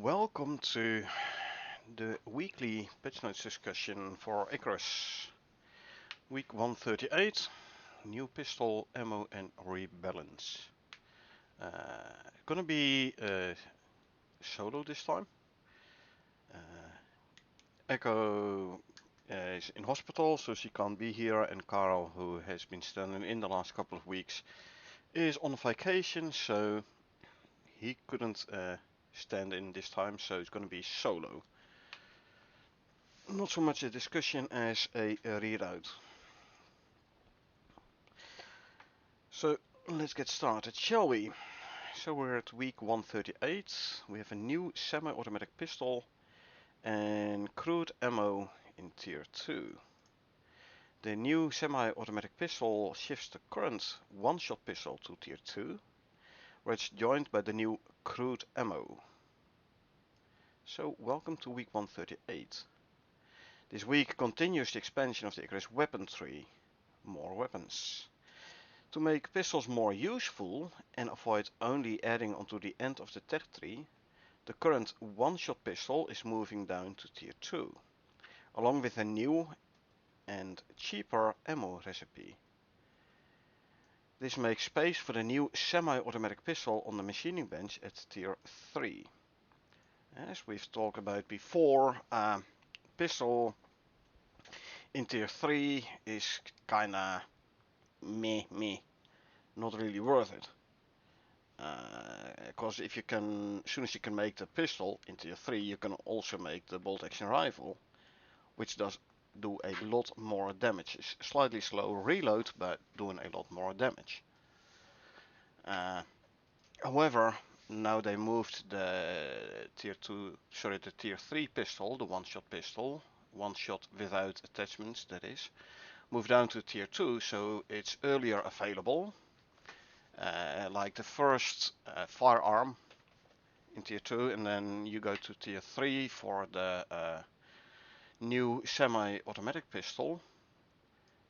Welcome to the weekly Patchnotes discussion for Icarus. Week 138, new pistol, ammo and rebalance. Gonna be solo this time. Echo is in hospital, so she can't be here, and Carl, who has been standing in the last couple of weeks, is on vacation, so he couldn't stand in this time, so it's gonna be solo. Not so much a discussion as a readout. So let's get started, shall we? So we're at week 138. We have a new semi-automatic pistol and crude ammo in tier 2. The new semi-automatic pistol shifts the current one-shot pistol to tier 2, where it's joined by the new crude ammo. So welcome to week 138. This week continues the expansion of the Icarus weapon tree. More weapons. To make pistols more useful and avoid only adding onto the end of the tech tree, the current one-shot pistol is moving down to tier 2, along with a new and cheaper ammo recipe. This makes space for the new semi-automatic pistol on the machining bench at tier 3. As we've talked about before, pistol in tier 3 is kinda meh, not really worth it. Because if you can, as soon as you can make the pistol in tier 3, you can also make the bolt action rifle, which does do a lot more damage. It's slightly slow reload, but doing a lot more damage. However, now they moved the tier 3 pistol, the one-shot pistol, one shot without attachments, that is, moved down to tier 2, so it's earlier available. Like the first firearm in tier 2, and then you go to tier 3 for the new semi-automatic pistol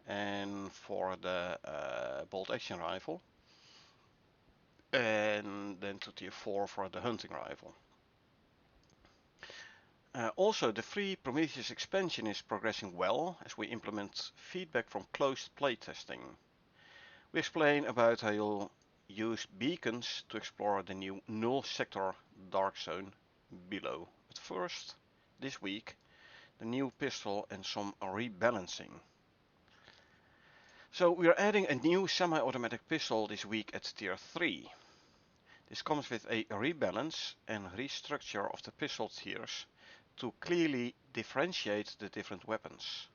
and for the bolt action rifle, and then to tier 4 for the hunting rifle. Also, the free Prometheus expansion is progressing well as we implement feedback from closed playtesting. We explain about how you'll use beacons to explore the new null sector dark zone below. But first, this week, the new pistol and some rebalancing. So we are adding a new semi-automatic pistol this week at tier 3. This comes with a rebalance and restructure of the pistol tiers to clearly differentiate the different weapons.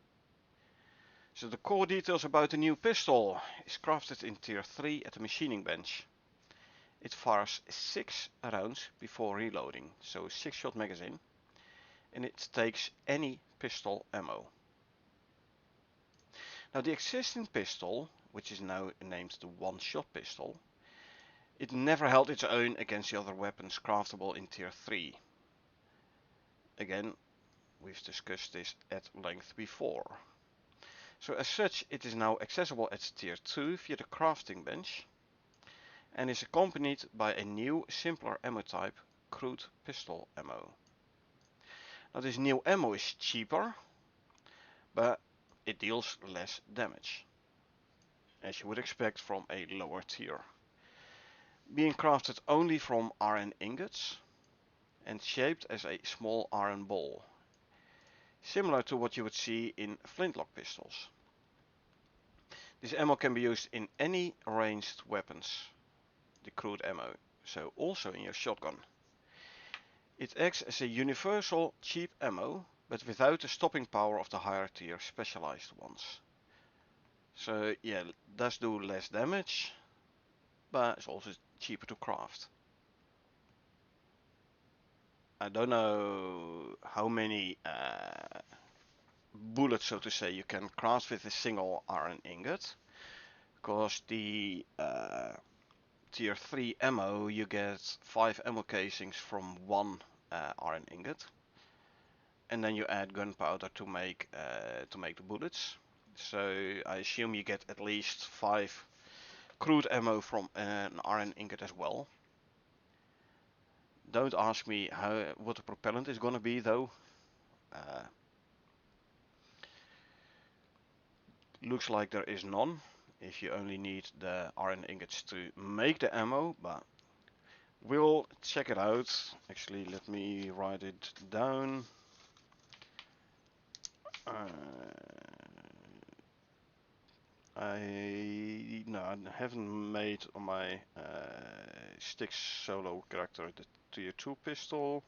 So the core details about the new pistol is crafted in tier 3 at the machining bench. It fires 6 rounds before reloading, so 6-shot magazine, and it takes any pistol ammo. Now the existing pistol, which is now named the one-shot pistol, it never held its own against the other weapons craftable in tier 3. Again, we've discussed this at length before. So as such, it is now accessible at tier 2 via the crafting bench and is accompanied by a new simpler ammo type, crude pistol ammo. Now this new ammo is cheaper, but it deals less damage, as you would expect from a lower tier. Being crafted only from iron ingots and shaped as a small iron ball, similar to what you would see in flintlock pistols. This ammo can be used in any ranged weapons, the crude ammo, so also in your shotgun. It acts as a universal cheap ammo, but without the stopping power of the higher tier specialized ones. So yeah, it does do less damage, but it's also cheaper to craft. I don't know how many bullets, so to say, you can craft with a single iron ingot, because the tier 3 ammo, you get 5 ammo casings from 1 iron ingot, and then you add gunpowder to make the bullets. So I assume you get at least 5 crude ammo from an iron ingot as well. Don't ask me what the propellant is gonna be though. Looks like there is none, if you only need the iron ingots to make the ammo, but we'll check it out. Actually, let me write it down. I haven't made on my Styx solo character the tier 2 pistol,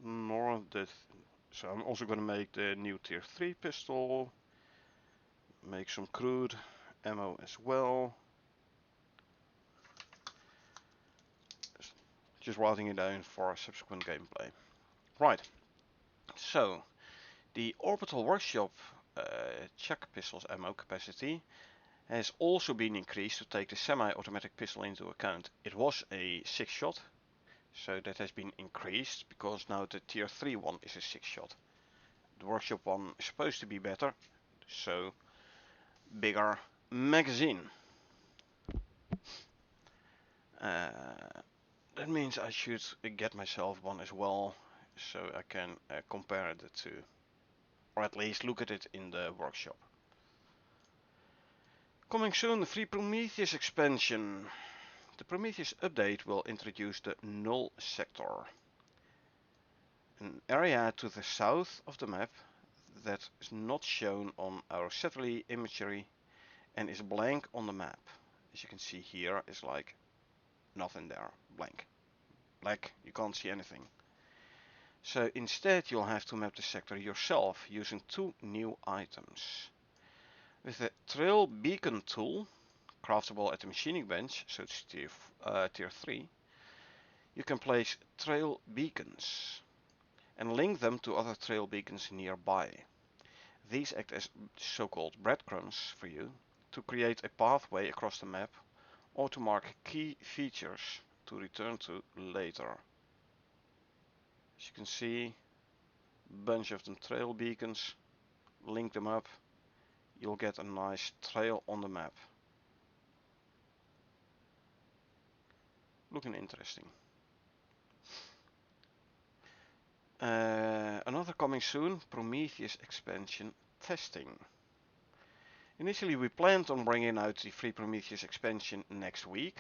nor the. So I'm also gonna make the new tier 3 pistol. Make some crude ammo as well. Just writing it down for subsequent gameplay. Right. So the orbital workshop chuck pistol's ammo capacity has also been increased to take the semi-automatic pistol into account. It was a 6-shot, so that has been increased because now the tier 3 one is a 6-shot. The workshop one is supposed to be better, so bigger magazine. That means I should get myself one as well, so I can compare the two, or at least look at it in the workshop. Coming soon, the free Prometheus expansion. The Prometheus update will introduce the Null Sector, an area to the south of the map that is not shown on our satellite imagery and is blank on the map. As you can see here, is like nothing there, blank. Black, you can't see anything. So instead you'll have to map the sector yourself using two new items. With the Trail Beacon tool, craftable at the machining bench, so it's tier 3, you can place trail beacons and link them to other trail beacons nearby. These act as so-called breadcrumbs for you to create a pathway across the map or to mark key features to return to later. As you can see, a bunch of them trail beacons, link them up, you'll get a nice trail on the map. Looking interesting. Another coming soon, Prometheus expansion testing. Initially we planned on bringing out the free Prometheus expansion next week,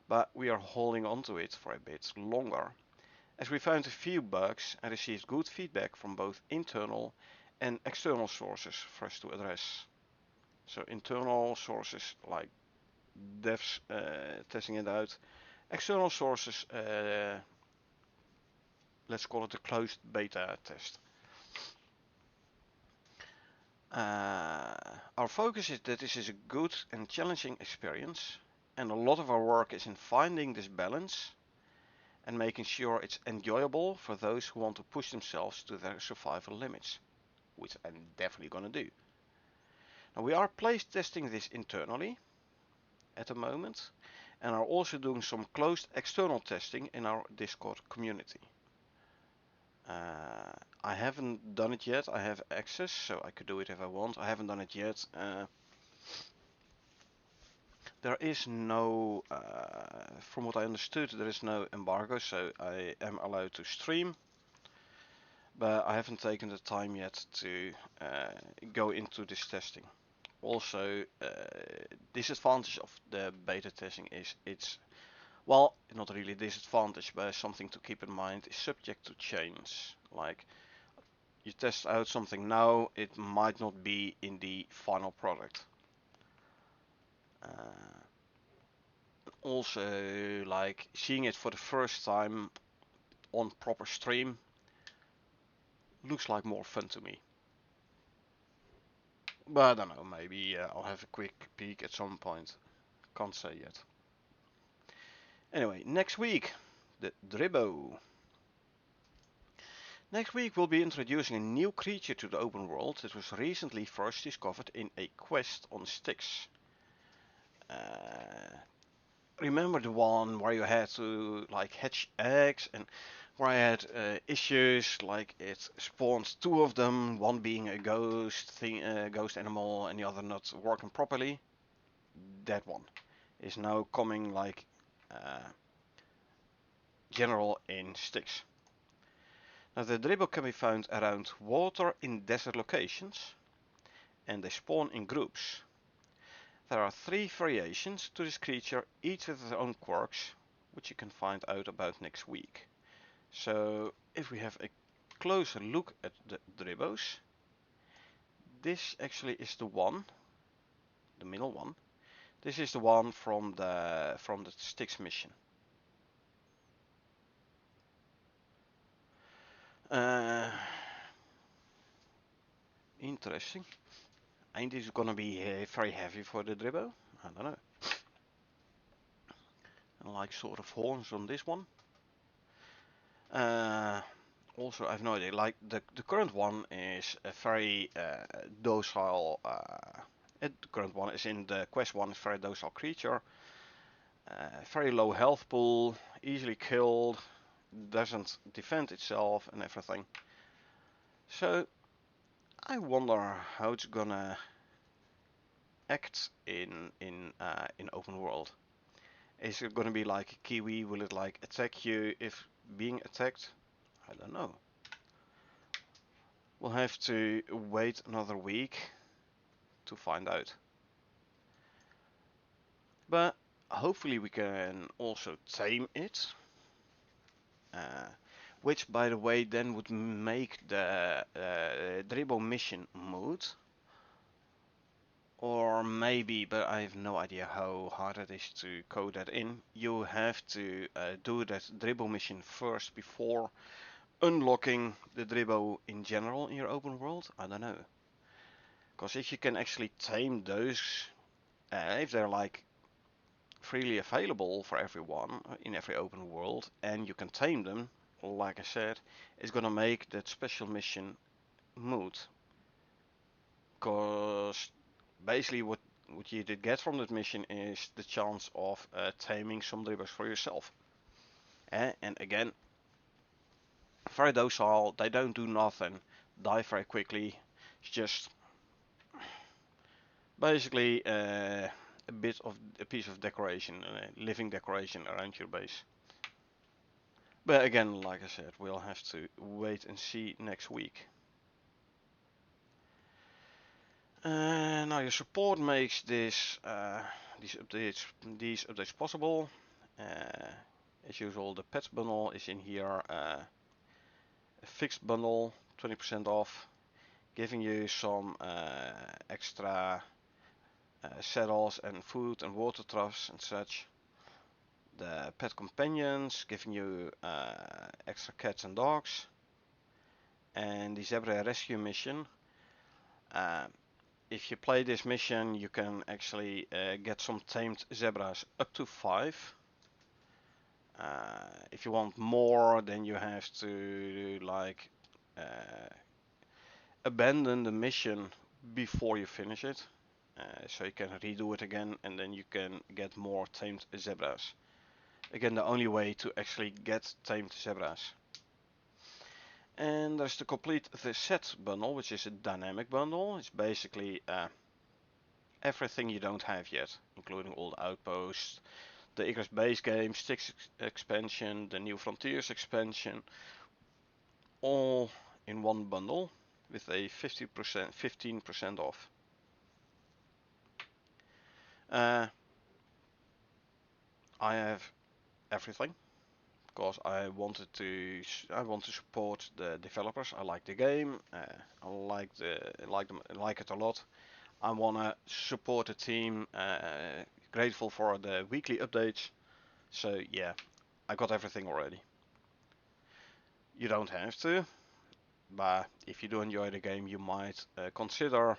but we are holding on to it for a bit longer, as we found a few bugs and received good feedback from both internal and external sources for us to address. So internal sources like devs testing it out, external sources, let's call it a closed beta test. Our focus is that this is a good and challenging experience, and a lot of our work is in finding this balance and making sure it's enjoyable for those who want to push themselves to their survival limits, which I'm definitely gonna do. Now we are place testing this internally at the moment, and are also doing some closed external testing in our Discord community. I haven't done it yet. I have access, so I could do it if I want. I haven't done it yet. There is no, from what I understood, there is no embargo, so I am allowed to stream. But I haven't taken the time yet to go into this testing. Also, disadvantage of the beta testing is it's, well, not really disadvantage, but something to keep in mind is subject to change. Like, you test out something now, it might not be in the final product. Also, like, seeing it for the first time on proper stream looks like more fun to me. But I don't know, maybe I'll have a quick peek at some point. Can't say yet. Anyway, next week, the Dribbo. Next week we'll be introducing a new creature to the open world that was recently first discovered in a quest on Styx. Remember the one where you had to like hatch eggs, and where I had issues like it spawned two of them, one being a ghost thing, ghost animal, and the other not working properly? That one is now coming like general in sticks. Now the dribble can be found around water in desert locations, and they spawn in groups. There are 3 variations to this creature, each with their own quirks, which you can find out about next week. So if we have a closer look at the dribbos, this actually is the one, the middle one. This is the one from the Styx mission. Interesting. Ain't this gonna be very heavy for the dribbo? I don't know. And like sort of horns on this one. Also, I have no idea. Like the current one is a very docile. The current one is in the quest one is very docile creature. Very low health pool, easily killed, doesn't defend itself and everything. So I wonder how it's gonna act in open world. Is it gonna be like a kiwi? Will it like attack you if being attacked? I don't know. We'll have to wait another week to find out. But hopefully we can also tame it. Which, by the way, then would make the dribble mission mood. Or maybe, but I have no idea how hard it is to code that in. You have to do that dribble mission first before unlocking the dribble in general in your open world. I don't know. Because if you can actually tame those, if they're like freely available for everyone in every open world, and you can tame them, like I said, it's gonna make that special mission mood. Because basically what you did get from that mission is the chance of taming some drivers for yourself. And again, very docile, they don't do nothing, die very quickly. It's just basically a piece of decoration, a living decoration around your base. But again, like I said, we'll have to wait and see next week. Now your support makes these updates possible. As usual, the pets bundle is in here. A fixed bundle, 20% off, giving you some extra saddles and food and water troughs and such. The pet companions, giving you extra cats and dogs. And the zebra rescue mission. If you play this mission, you can actually get some tamed zebras up to 5. If you want more, then you have to like abandon the mission before you finish it. So you can redo it again, and then you can get more tamed zebras. Again, the only way to actually get tamed zebras. And there's the complete the set bundle, which is a dynamic bundle. It's basically everything you don't have yet, including all the outposts, the Icarus base game, Styx expansion, the New Frontiers expansion, all in one bundle with a 15% off. I have everything because I want to support the developers. I like the game. I like it a lot. I wanna support the team. Grateful for the weekly updates. So yeah, I got everything already. You don't have to, but if you do enjoy the game, you might consider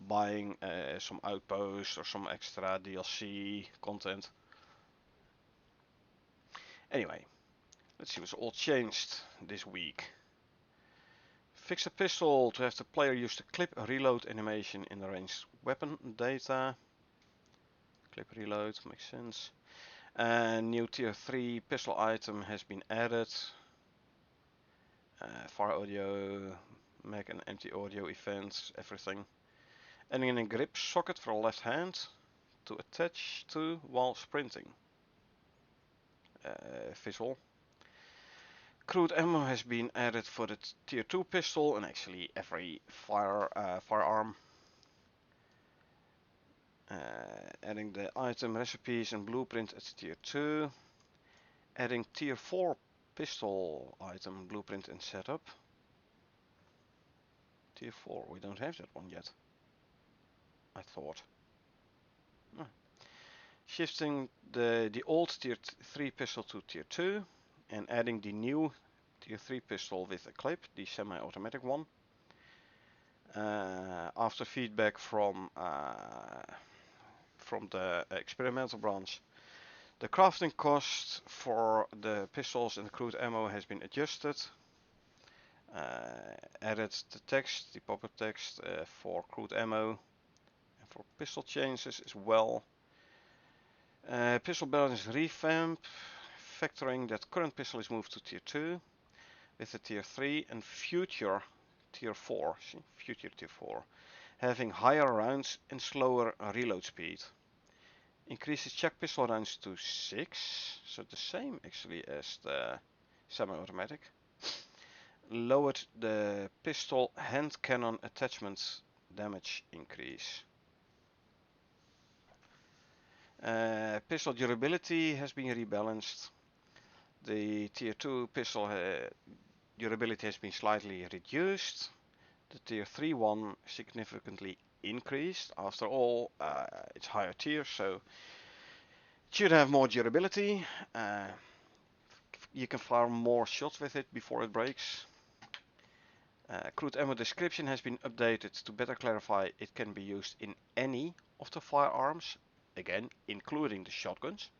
buying some outposts or some extra DLC content. Anyway, let's see what's all changed this week. Fix a pistol to have the player use the clip reload animation in the ranged weapon data. Clip reload makes sense. New tier 3 pistol item has been added. Fire audio, make an empty audio event, everything. Adding in a grip socket for left hand to attach to while sprinting. visual. Crude ammo has been added for the tier 2 pistol and actually every firearm. Adding the item recipes and blueprint at tier 2. Adding tier 4 pistol item blueprint and setup. Tier 4, we don't have that one yet. I thought. No. Shifting the old tier 3 pistol to tier 2 and adding the new tier 3 pistol with a clip, the semi-automatic one. After feedback from the experimental branch, the crafting cost for the pistols and the crude ammo has been adjusted. Added the text, the pop-up text for crude ammo and for pistol changes as well. Pistol balance revamp, factoring that current pistol is moved to tier 2 with the tier 3 and future tier 4, see, future tier 4, having higher rounds and slower reload speed. Increases check pistol rounds to 6, so the same actually as the semi-automatic. Lowered the pistol hand cannon attachment damage increase. Pistol durability has been rebalanced. The tier 2 pistol durability has been slightly reduced. The tier 3 one significantly increased. After all, it's higher tier, so it should have more durability. You can fire more shots with it before it breaks. Crude ammo description has been updated to better clarify it can be used in any of the firearms, again including the shotguns.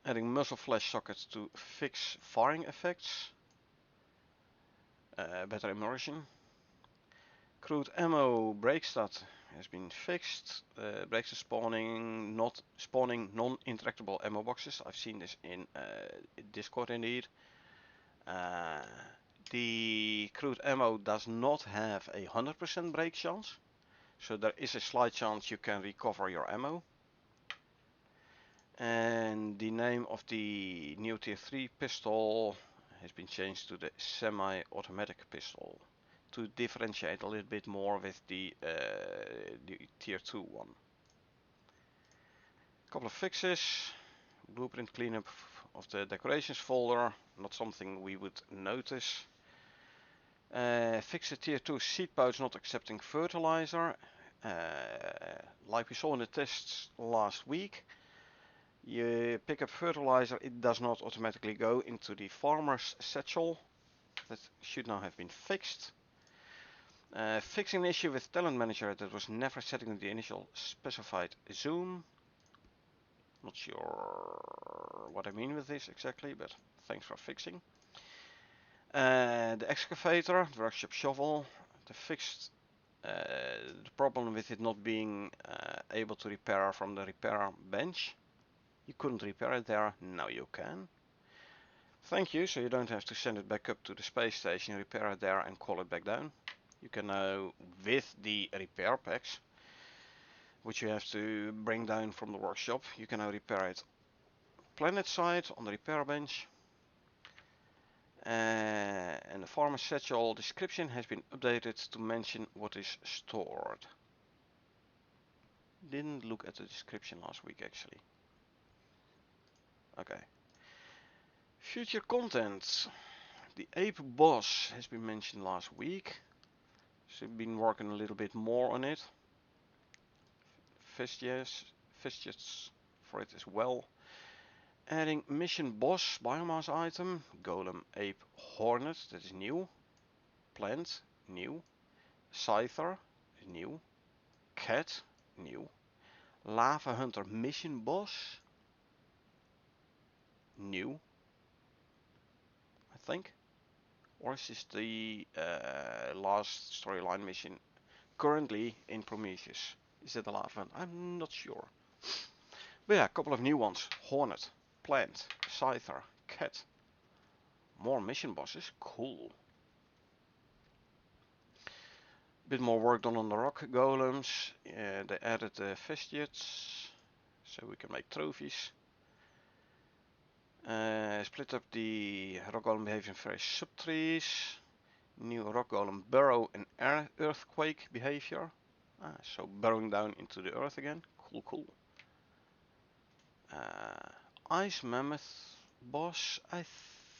Adding muzzle flash sockets to fix firing effects. Better immersion. Crude ammo break stat has been fixed. Breaks spawning non-interactable ammo boxes. I've seen this in Discord indeed. The crude ammo does not have a 100% break chance, so there is a slight chance you can recover your ammo. And the name of the new tier 3 pistol has been changed to the semi-automatic pistol to differentiate a little bit more with the tier 2 one. Couple of fixes. Blueprint cleanup of the decorations folder, not something we would notice. Fix the tier 2 seed pouch not accepting fertilizer. Like we saw in the tests last week, you pick up fertilizer, it does not automatically go into the farmer's satchel. That should now have been fixed. Fixing an issue with Talent Manager that was never setting the initial specified zoom. Not sure what I mean with this exactly, but thanks for fixing. The excavator, the workshop shovel, the fixed the problem with it not being able to repair from the repair bench. You couldn't repair it there, now you can. Thank you, so you don't have to send it back up to the space station, repair it there and call it back down. You can now, with the repair packs, which you have to bring down from the workshop, you can now repair it planet side on the repair bench. And the farmer's satchel description has been updated to mention what is stored. Didn't look at the description last week actually. Okay. Future content. The ape boss has been mentioned last week. So we've been working a little bit more on it. Vestiges for it as well. Adding mission boss biomass item. Golem ape hornet, that is new. Plant, new. Scyther, new. Cat, new. Lava hunter mission boss, new. I think. Or is this the last storyline mission currently in Prometheus? Is it the last one? I'm not sure. But yeah, a couple of new ones. Hornet, Plant, Scyther, Cat. More mission bosses. Cool. Bit more work done on the rock golems. They added the vestiges, so we can make trophies. Split up the rock golem behavior in various subtrees. New rock golem burrow and earthquake behavior. So burrowing down into the earth again. Cool, cool. Ice mammoth boss. I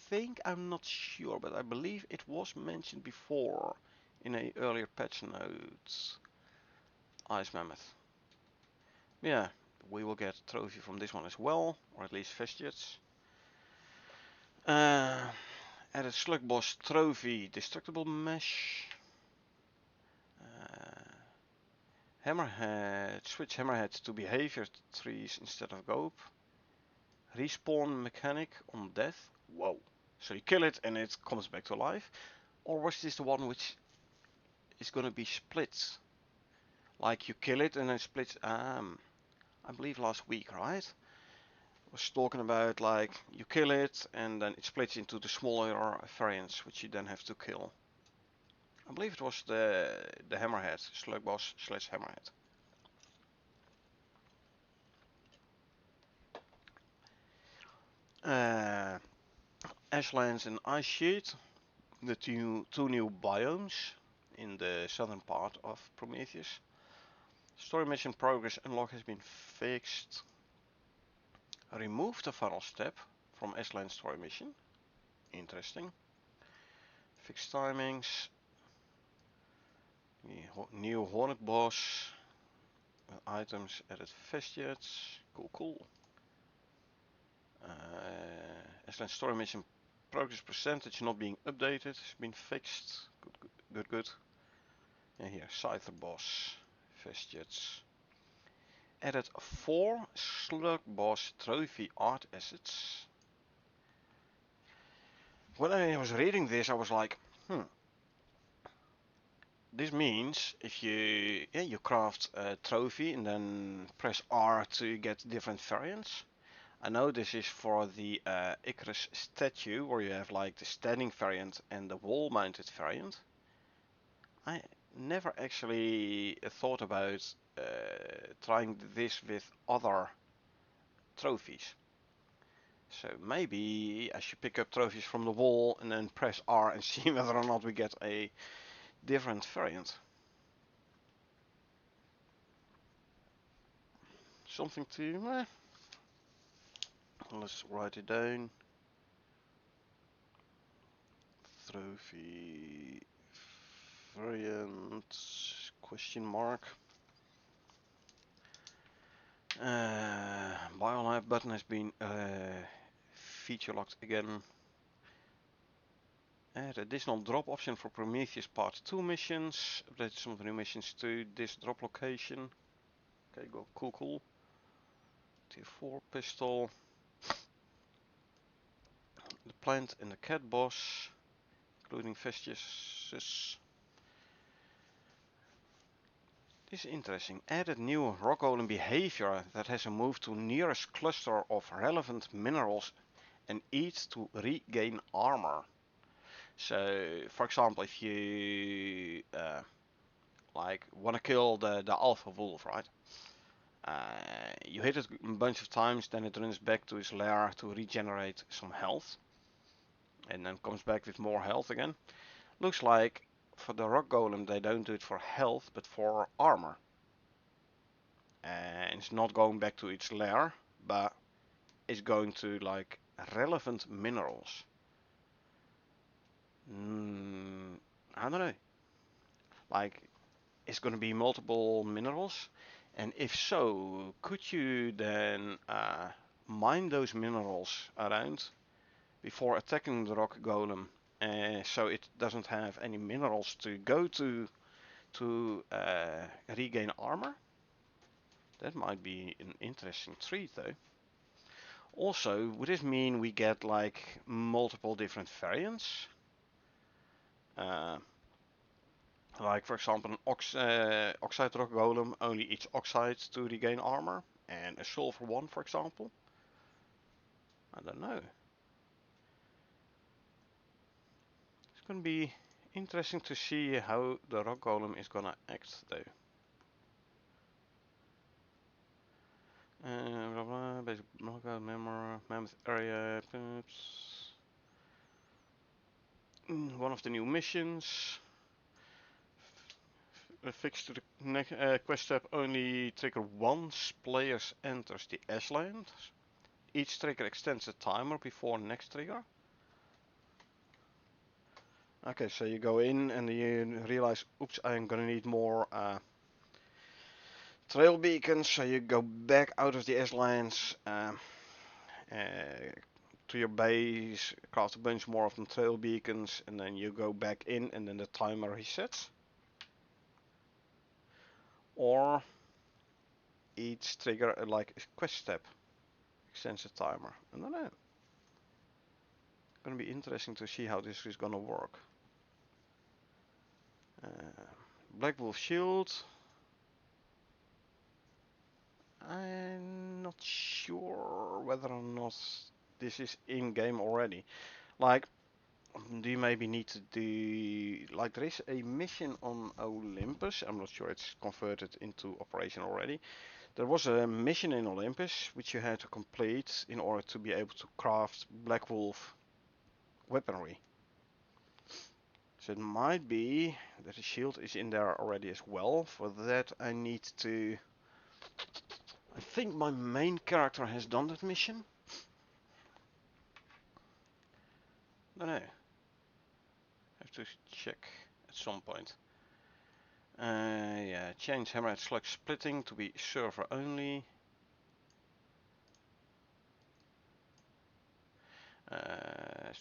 think, I'm not sure, but I believe it was mentioned before in a earlier patch notes. Ice mammoth. Yeah, we will get a trophy from this one as well, or at least vestiges. Added slug boss trophy, destructible mesh. Hammerhead, switch hammerhead to behavior trees instead of gope. Respawn mechanic on death. Whoa. So you kill it and it comes back to life. Or was this the one which is gonna be split? Like you kill it and then splits. I believe last week, right? Was talking about like you kill it and then it splits into the smaller variants which you then have to kill. I believe it was the hammerhead, slug boss slash hammerhead. Ashlands and Ice Sheet, the two new biomes in the southern part of Prometheus. Story mission progress unlock has been fixed. Remove the final step from Ashland story mission. Interesting. Fixed timings. New Hornet boss. Items added vestiges. Cool, cool. Ashland story mission progress percentage not being updated has been fixed. Good, good, good, good. And here, Scyther boss. Vestiges. Added 4 slug boss trophy art assets. When I was reading this, I was like, this means if you craft a trophy and then press R to get different variants. I know this is for the Icarus statue, where you have like the standing variant and the wall-mounted variant. I never actually thought about trying this with other trophies. So maybe I should pick up trophies from the wall and then press R and see whether or not we get a different variant. Something to... let's write it down. Trophy variant question mark. BioLife button has been feature locked again. Add additional drop option for Prometheus Part 2 missions. Update some of the new missions to this drop location. Okay, go cool, cool. Tier 4 pistol. The plant and the cat boss, including vestiges. This is interesting. Added new rock golem behavior that has a move to nearest cluster of relevant minerals and eats to regain armor. So, for example, if you like want to kill the alpha wolf, right? You hit it a bunch of times, then it runs back to its lair to regenerate some health, and then comes back with more health again. Looks like for the rock golem they don't do it for health, but for armor. And it's not going back to its lair, but it's going to like relevant minerals. I don't know. Like, it's going to be multiple minerals, and if so, could you then mine those minerals around before attacking the rock golem, so it doesn't have any minerals to go to regain armor? That might be an interesting treat, though. Also, would this mean we get like multiple different variants? Like, for example, an oxide rock golem only eats oxide to regain armor, and a sulfur one, for example. I don't know. It's gonna be interesting to see how the rock golem is gonna act, though. Blah blah, basic knockout, mammoth area, oops. One of the new missions. Fixed to the next quest step, only trigger once players enters the Ashland. Each trigger extends the timer before next trigger. Okay, so you go in and you realize, oops, I'm gonna need more trail beacons. So you go back out of the Ashlands to your base, craft a bunch more of them trail beacons, and then you go back in, and then the timer resets. Or each trigger like a quest step extends the timer. I don't know. Gonna be interesting to see how this is gonna work. Black Wolf Shield. I'm not sure whether or not this is in game already. Like, do you maybe need to do, like, there is a mission on Olympus. I'm not sure it's converted into operation already. There was a mission in Olympus which you had to complete in order to be able to craft Black Wolf weaponry. So it might be that the shield is in there already as well. For that I need to... I think my main character has done that mission. No, no. Have to check at some point. Yeah, change Hammerhead Slug splitting to be server only.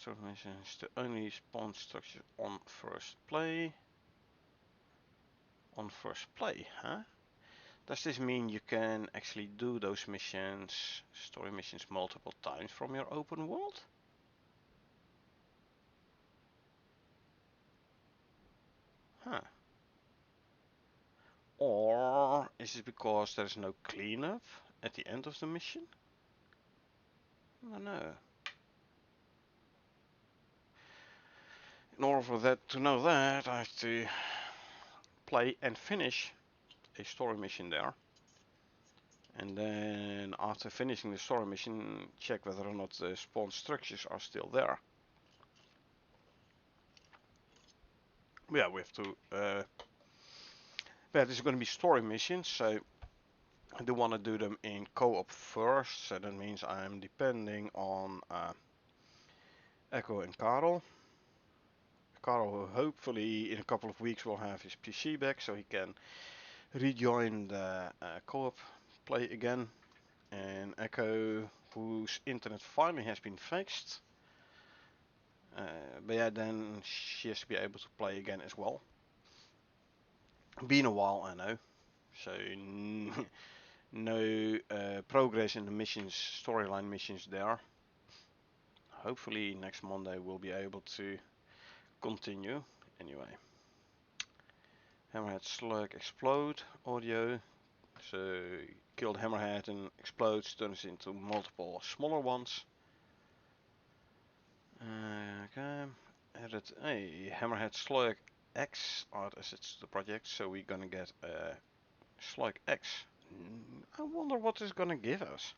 Sort missions to only spawn structure on first play. On first play, huh? Does this mean you can actually do those missions, story missions, multiple times from your open world? Huh. Or is it because there's no cleanup at the end of the mission? I don't know. In order for that to know that, I have to play and finish a story mission there. And then after finishing the story mission, check whether or not the spawn structures are still there. Yeah, we have to... yeah, this is going to be story missions, so I do want to do them in co-op first. So that means I'm depending on Echo and Karel. Karel hopefully in a couple of weeks will have his PC back, so he can rejoin the co-op play again. And Echo, whose internet finally has been fixed, but yeah, then she has to be able to play again as well. Been a while, I know, so no progress in the missions, storyline missions there. Hopefully next Monday we'll be able to continue. Anyway, Hammerhead Slug Explode audio. So kill the Hammerhead and explodes, turns into multiple smaller ones. Okay, added a Hammerhead Slug X art assets to the project, so we're gonna get a Slug X. I wonder what it's gonna give us.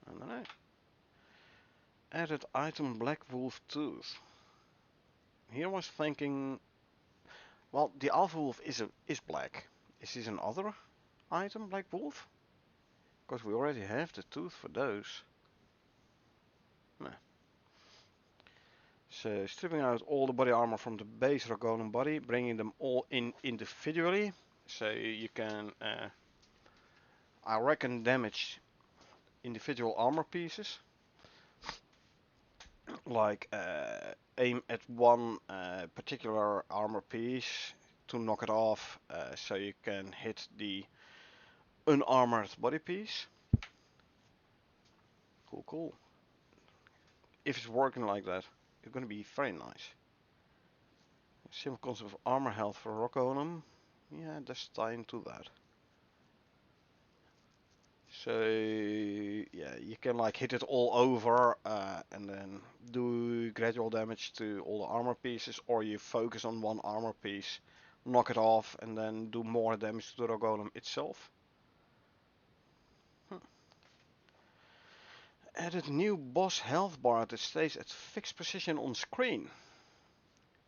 I don't know. Added item Black Wolf Tooth. Here I was thinking, well, the Alpha Wolf is black. Is this another item, Black Wolf? Because we already have the tooth for those. Nah. So stripping out all the body armor from the base Ragolem body, bringing them all in individually. So you can, I reckon, damage individual armor pieces. Like aim at one particular armor piece to knock it off, so you can hit the unarmored body piece. Cool, cool. If it's working like that, it's going to be very nice. Simple concept of armor health for rock golem. Yeah, that's tying to that. So yeah, you can like hit it all over and then do gradual damage to all the armor pieces, or you focus on one armor piece, knock it off, and then do more damage to the rock golem itself. Added new boss health bar that stays at fixed position on screen.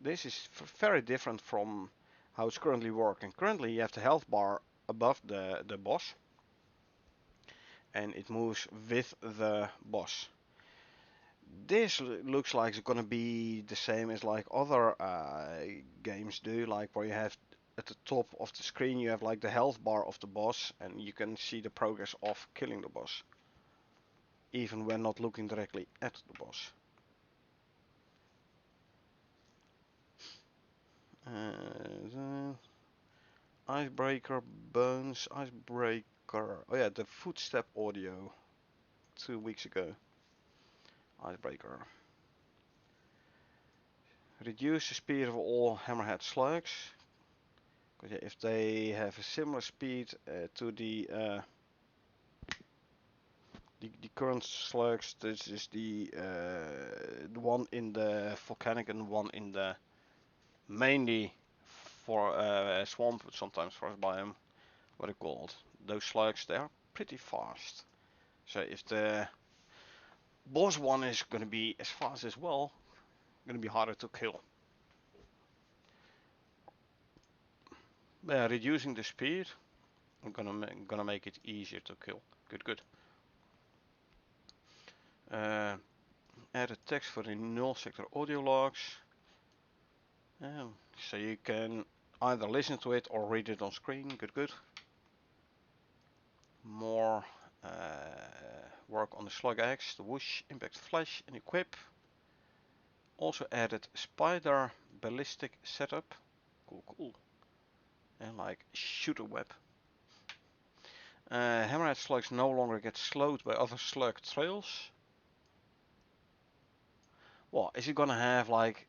This is very different from how it's currently working. Currently you have the health bar above the boss and it moves with the boss. This looks like it's gonna be the same as like other games do, like where you have at the top of the screen you have like the health bar of the boss and you can see the progress of killing the boss, even when not looking directly at the boss. The icebreaker, bones, icebreaker. Oh yeah, the footstep audio 2 weeks ago. Icebreaker. Reduce the speed of all hammerhead slugs. Because yeah, if they have a similar speed to the current slugs, this is the one in the volcanic and one in the mainly for swamp, but sometimes forest biome. What are called? Those slugs, they are pretty fast. So if the boss one is going to be as fast as well, going to be harder to kill. Yeah, reducing the speed, I'm gonna make it easier to kill. Good, good. Added text for the null sector audio logs. So you can either listen to it or read it on screen. Good, good. More work on the slug axe, the whoosh, impact flash, and equip. Also added spider ballistic setup. Cool, cool. And like shooter web. Hammerhead slugs no longer get slowed by other slug trails. Well, is it gonna have like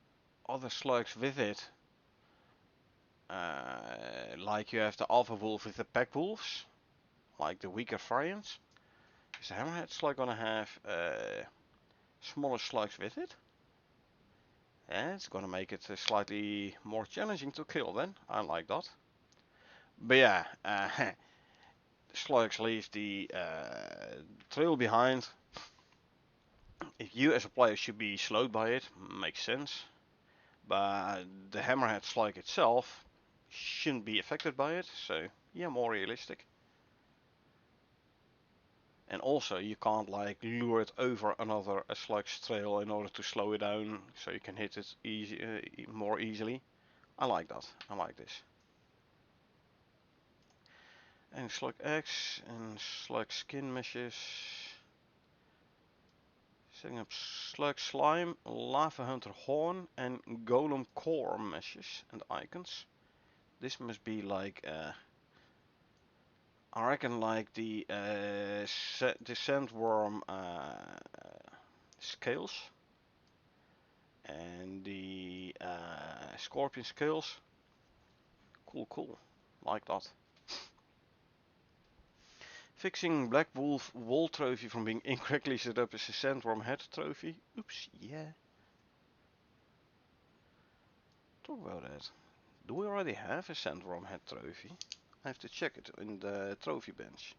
other slugs with it? Like you have the alpha wolf with the pack wolves, like the weaker variants. Is the hammerhead slug gonna have smaller slugs with it? Yeah, it's gonna make it slightly more challenging to kill then. I like that. But yeah, slugs leave the trail behind. If you as a player should be slowed by it, makes sense. But the hammerhead slug itself shouldn't be affected by it, so yeah, more realistic. And also you can't like lure it over another slug's trail in order to slow it down so you can hit it more easily. I like that, I like this. And slug X and slug skin meshes. Setting up slug slime, lava hunter horn and golem core meshes and icons. This must be like I reckon like the sandworm scales and the scorpion scales. Cool, cool, like that. Fixing Black Wolf wall trophy from being incorrectly set up as a sandworm head trophy. Oops, yeah. Talk about that. Do we already have a sandworm head trophy? I have to check it in the trophy bench.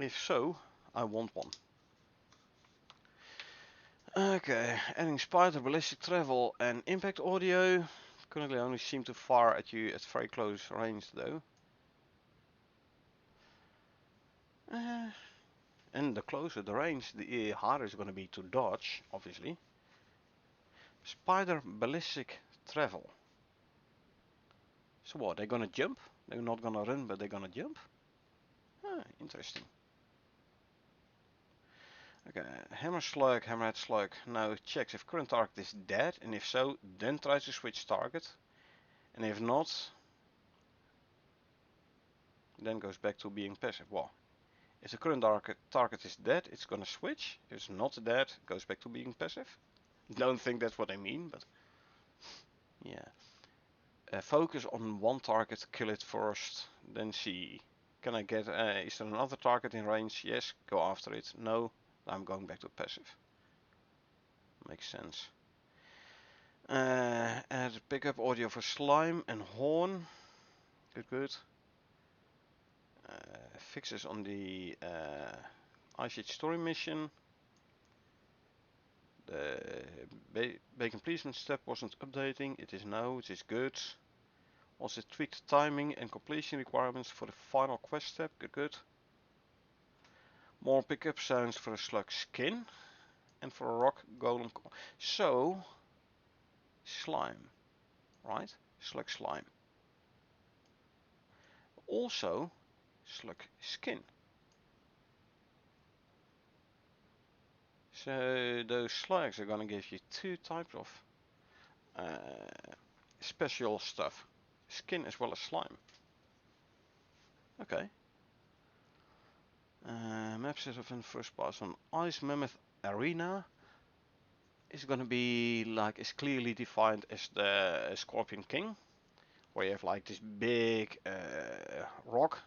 If so, I want one. Okay, adding spider, ballistic travel and impact audio. Currently only seem to fire at you at very close range though. And the closer the range, the harder it's going to be to dodge, obviously. Spider, ballistic travel. So what, they're going to jump? They're not going to run, but they're going to jump? Ah, interesting. Okay, hammer slug, hammerhead slug. Now it checks if current target is dead, and if so, then tries to switch target. And if not, then goes back to being passive. Well, if the current target is dead, it's gonna switch. If it's not dead, it goes back to being passive. Don't think that's what I mean, but yeah. Focus on one target, kill it first, then see. Can I get, is there another target in range? Yes, go after it. No, I'm going back to passive. Makes sense. Add pickup audio for slime and horn. Good. Fixes on the Ice Age story mission. The bacon pleasement step wasn't updating. It is now, which is good. Also tweaked timing and completion requirements for the final quest step. Good. More pickup sounds for a slug skin and for a rock golem. So, slime, right? Slug slime. Also, slug skin. So those slugs are gonna give you two types of special stuff. Skin as well as slime. Okay. Map setup and first pass on Ice Mammoth Arena is gonna be like as clearly defined as the Scorpion King, where you have like this big rock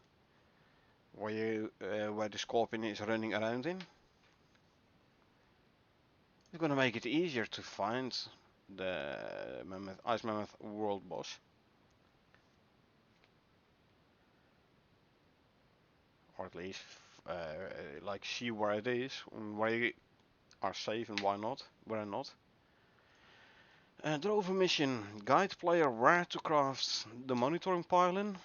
where the scorpion is running around in. It's gonna make it easier to find the Ice Mammoth world boss. Or at least like see where it is, where you are safe and why not, where not. Drover mission, guide player where to craft the monitoring pylon.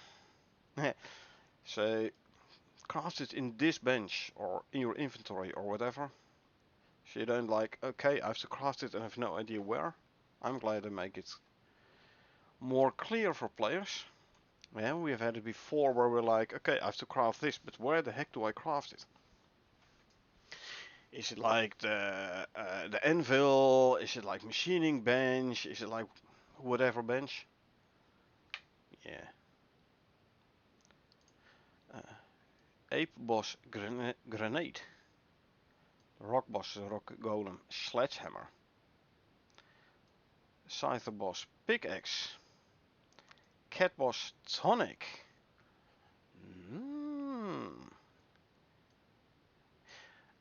So craft it in this bench or in your inventory or whatever. So you don't like, okay, I have to craft it and have no idea where. I'm glad they make it more clear for players. Yeah, we have had it before where we're like, okay, I have to craft this, but where the heck do I craft it? Is it like the anvil? Is it like machining bench? Is it like whatever bench? Yeah. Ape boss grenade. Rock boss rock golem sledgehammer. Scyther boss pickaxe. Cat boss tonic.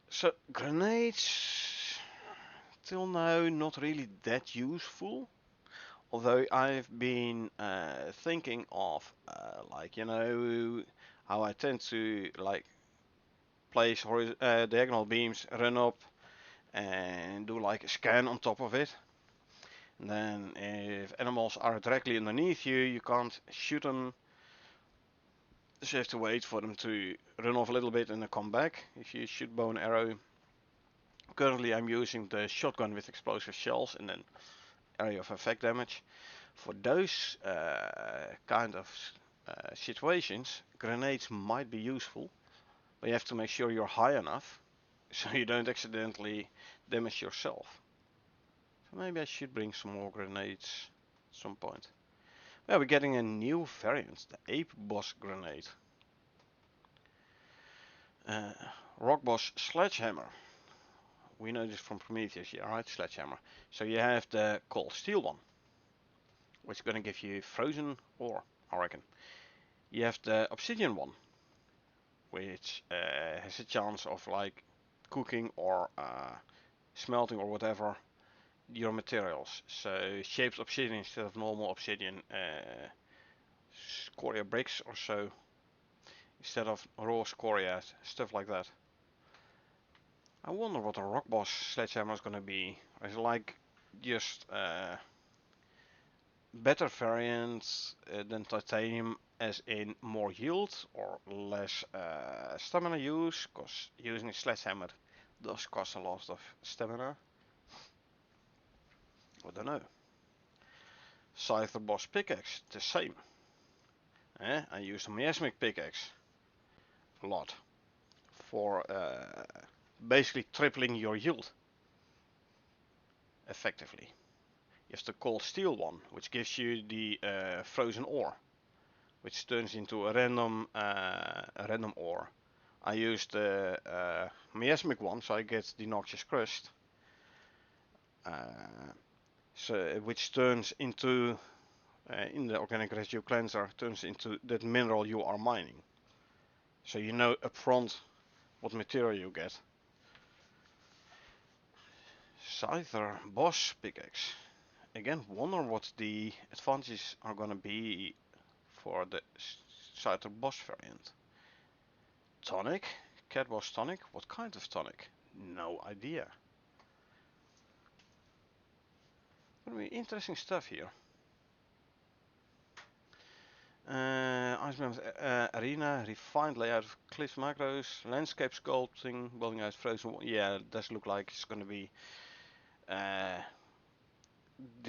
So grenades till now not really that useful. Although I've been thinking of like, you know, how I tend to like place diagonal beams, run up and do like a scan on top of it. And then if animals are directly underneath you, you can't shoot them. So you have to wait for them to run off a little bit and then come back. If you shoot bow and arrow. Currently I'm using the shotgun with explosive shells and then area of effect damage. For those kind of situations, grenades might be useful, but you have to make sure you're high enough so you don't accidentally damage yourself. So maybe I should bring some more grenades at some point. Yeah, we're getting a new variant, the Ape Boss Grenade. Rock Boss Sledgehammer. We know this from Prometheus, yeah, right? Sledgehammer. So you have the cold steel one, which is going to give you frozen ore, I reckon. You have the obsidian one, which has a chance of like cooking or smelting or whatever your materials. So shaped obsidian instead of normal obsidian, scoria bricks or so instead of raw scoria, stuff like that. I wonder what a rock boss sledgehammer is gonna be. Is it like just better variants than titanium, as in more yield or less stamina use? Because using a sledgehammer does cost a lot of stamina. I don't know. Scyther boss pickaxe, the same. I use a miasmic pickaxe a lot for basically tripling your yield effectively. You have the cold steel one, which gives you the frozen ore, which turns into a random ore. I use the miasmic one, so I get the noxious crust, which turns into in the organic residue cleanser, turns into that mineral you are mining. So you know upfront what material you get. Scyther boss pickaxe. Again, wonder what the advantages are gonna be for the Scyther boss variant. Tonic? Cat boss tonic? What kind of tonic? No idea. Gonna be interesting stuff here. Iceman's arena, refined layout of cliffs macros, landscape sculpting, building out frozen. Yeah, it does look like it's gonna be the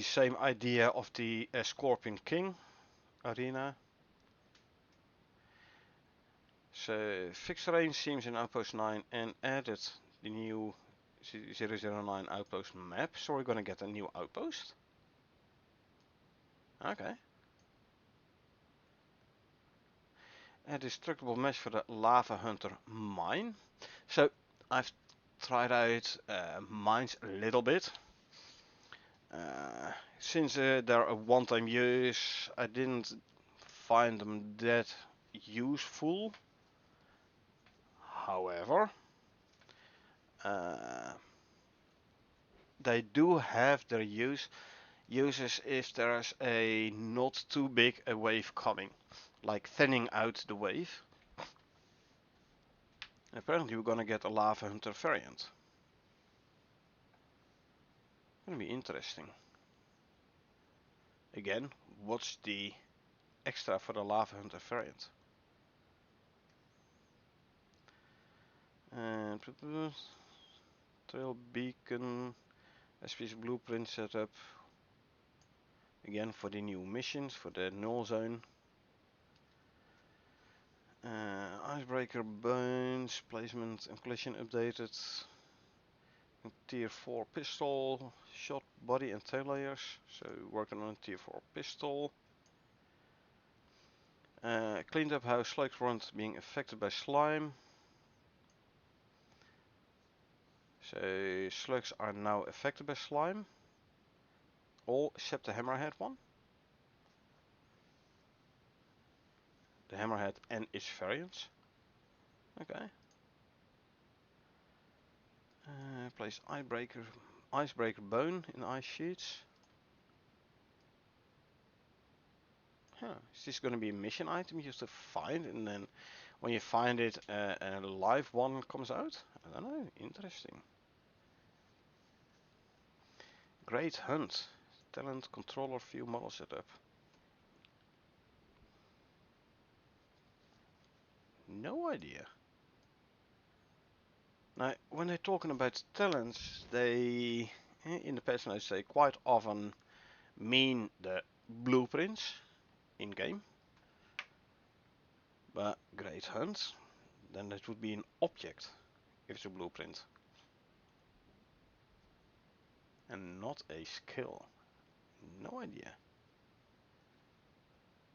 same idea of the Scorpion King arena. So fixed range seems in Outpost 9 and added the new 009 outpost map. So we're gonna get a new outpost. Okay. A destructible mesh for the Lava Hunter mine. So I've tried out mines a little bit. Since they're a one-time use, I didn't find them that useful. However, they do have their uses if there's a not too big a wave coming, like thinning out the wave. Apparently we're gonna get a Lava Hunter variant. Gonna be interesting. Again, what's the extra for the Lava Hunter variant? And trail beacon, SP's blueprint setup. Again for the new missions, for the null zone. Icebreaker bones, placement and collision updated. Tier 4 pistol, shot, body and tail layers. So working on a tier 4 pistol. Cleaned up how slugs weren't being affected by slime. So slugs are now affected by slime. All except the hammerhead one. The hammerhead and its variants. Okay. Place icebreaker bone in ice sheets. Huh. Is this going to be a mission item you have to find, and then when you find it, a live one comes out? I don't know. Interesting. Great hunt. Talent controller view model setup. No idea. Now, when they're talking about talents, they, in the Patchnotes, they quite often mean the blueprints in game. But great hunt, then that would be an object if it's a blueprint. And not a skill. No idea.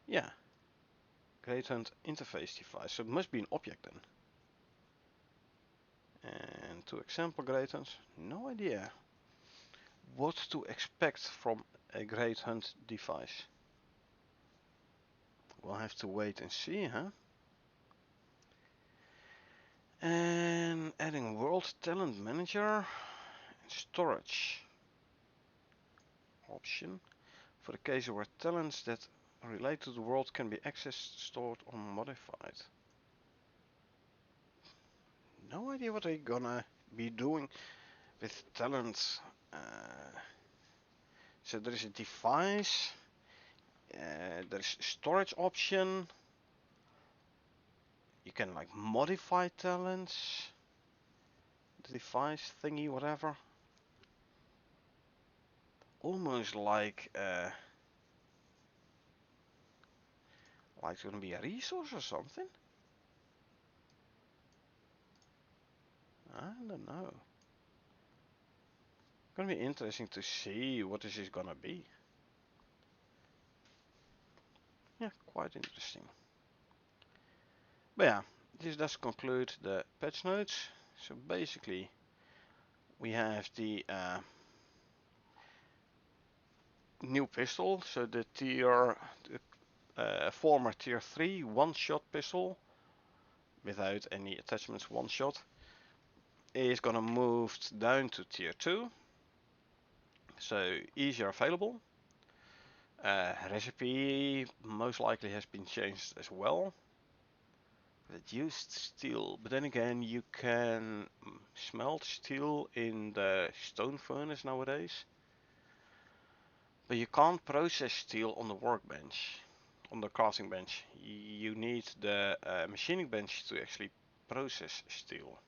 Yeah. Great hunt interface device, so it must be an object then. And two example great hunts, no idea what to expect from a great hunt device. We'll have to wait and see, huh? And adding world talent manager and storage option for the case where talents that relate to the world can be accessed, stored or modified. No idea what they're gonna be doing with talents. So there is a device, there's storage option. You can like modify talents, the device thingy, whatever. Almost like it's gonna be a resource or something. I don't know. Gonna be interesting to see what this is gonna be. Yeah, quite interesting. But yeah, this does conclude the patch notes. So basically, we have the new pistol. So the former tier 3 one-shot pistol without any attachments, one shot, is gonna move down to tier 2. So easier available. Recipe most likely has been changed as well. It used steel, but then again you can smelt steel in the stone furnace nowadays. But you can't process steel on the workbench, on the crafting bench. You need the machining bench to actually process steel.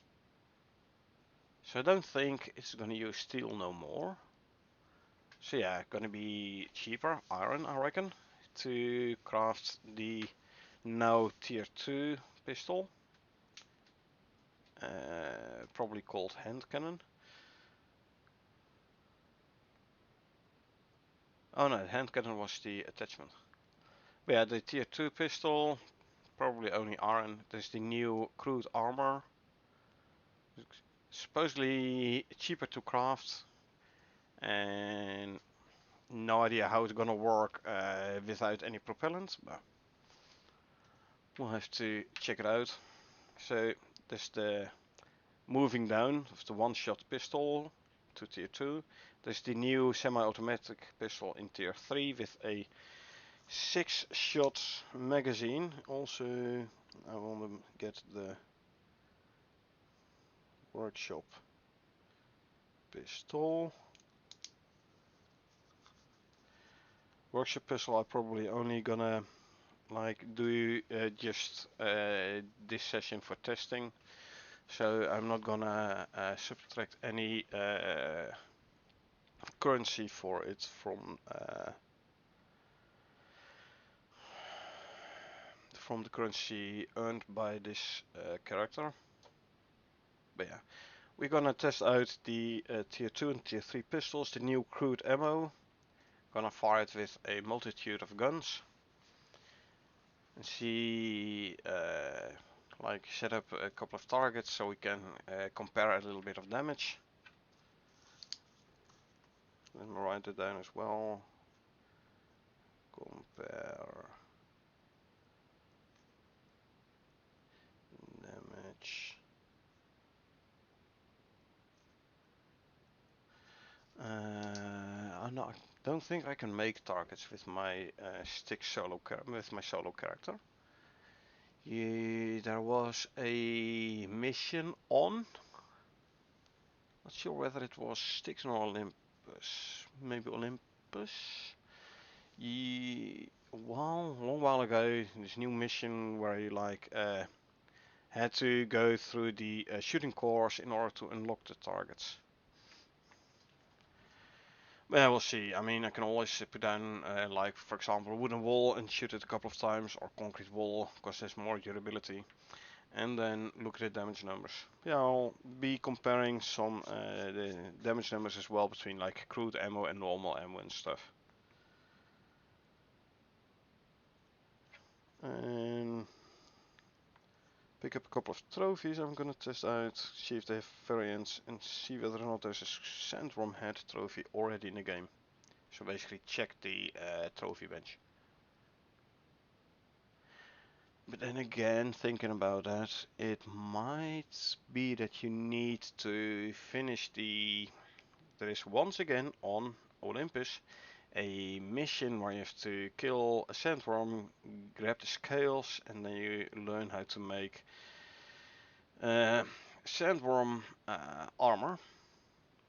So I don't think it's gonna use steel no more. So yeah, gonna be cheaper iron, I reckon, to craft the now tier 2 pistol. Probably called hand cannon. Oh no, hand cannon was the attachment. But yeah, the tier 2 pistol, probably only iron. There's the new crude armor. Supposedly cheaper to craft, and no idea how it's gonna work without any propellant, but we'll have to check it out. So there's the moving down of the one-shot pistol to tier 2. There's the new semi-automatic pistol in tier 3 with a 6-shot magazine. Also, I want to get the workshop pistol. Workshop pistol I probably only gonna like do just this session for testing. So I'm not gonna subtract any currency for it from the currency earned by this character. But yeah, we're gonna test out the tier 2 and tier 3 pistols, the new crude ammo. Gonna fire it with a multitude of guns and see, like set up a couple of targets so we can compare a little bit of damage. Let me write it down as well. Compare damage. I don't think I can make targets with my stick solo with my solo character. There was a mission on. Not sure whether it was Styx or Olympus. Maybe Olympus. Long while ago, this new mission where you like had to go through the shooting course in order to unlock the targets. Well, we'll see. I mean, I can always put down, like, for example, a wooden wall and shoot it a couple of times, or concrete wall, because there's more durability. And then look at the damage numbers. Yeah, I'll be comparing some the damage numbers as well between, like, crude ammo and normal ammo and stuff. And pick up a couple of trophies I'm gonna test out, see if they have variants, and see whether or not there's a sandworm head trophy already in the game. So basically check the trophy bench. But then again, thinking about that, it might be that you need to finish the... There is once again on Olympus a mission where you have to kill a sandworm, grab the scales, and then you learn how to make sandworm armor.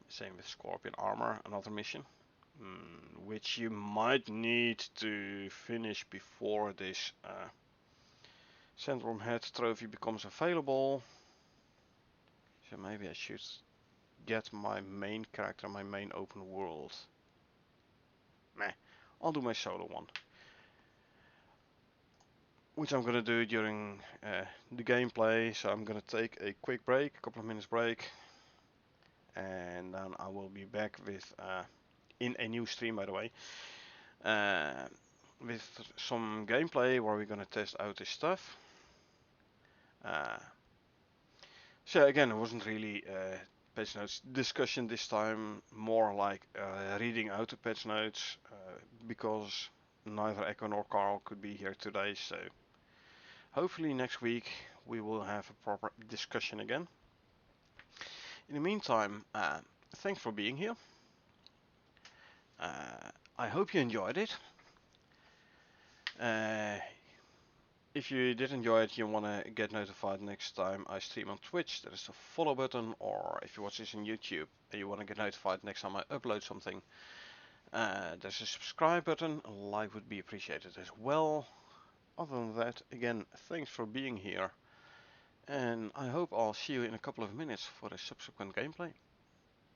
Same with scorpion armor, another mission. Which you might need to finish before this sandworm head trophy becomes available. So maybe I should get my main character, my main open world. Meh, I'll do my solo one. Which I'm gonna do during the gameplay, so I'm gonna take a quick break, a couple of minutes break. And then I will be back with, in a new stream by the way, with some gameplay where we're gonna test out this stuff. So again, it wasn't really patch notes discussion this time, more like reading out the patch notes, because neither Echo nor Carl could be here today, so hopefully next week we will have a proper discussion again. In the meantime, thanks for being here. hope you enjoyed it. If you did enjoy it, you want to get notified next time I stream on Twitch, there is a follow button, or if you watch this on YouTube and you want to get notified next time I upload something, there's a subscribe button. A like would be appreciated as well. Other than that, again, thanks for being here, and I hope I'll see you in a couple of minutes for a subsequent gameplay.